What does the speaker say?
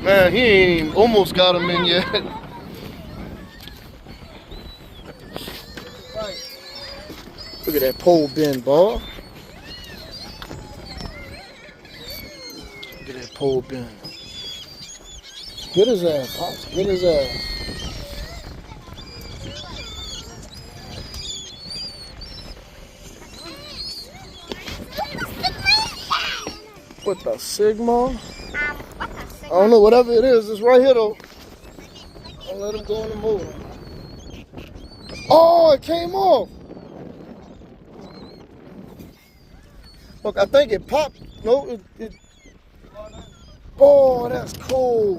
Man, he ain't even almost got him in yet. Look at that pole bend, boy. Look at that pole bend. Get his ass, Pops. Get his ass. What the Sigma? I don't know, whatever it is, it's right here though. Don't let him go in the motor. Oh, it came off. Look, I think it popped. No, it oh, that's cool.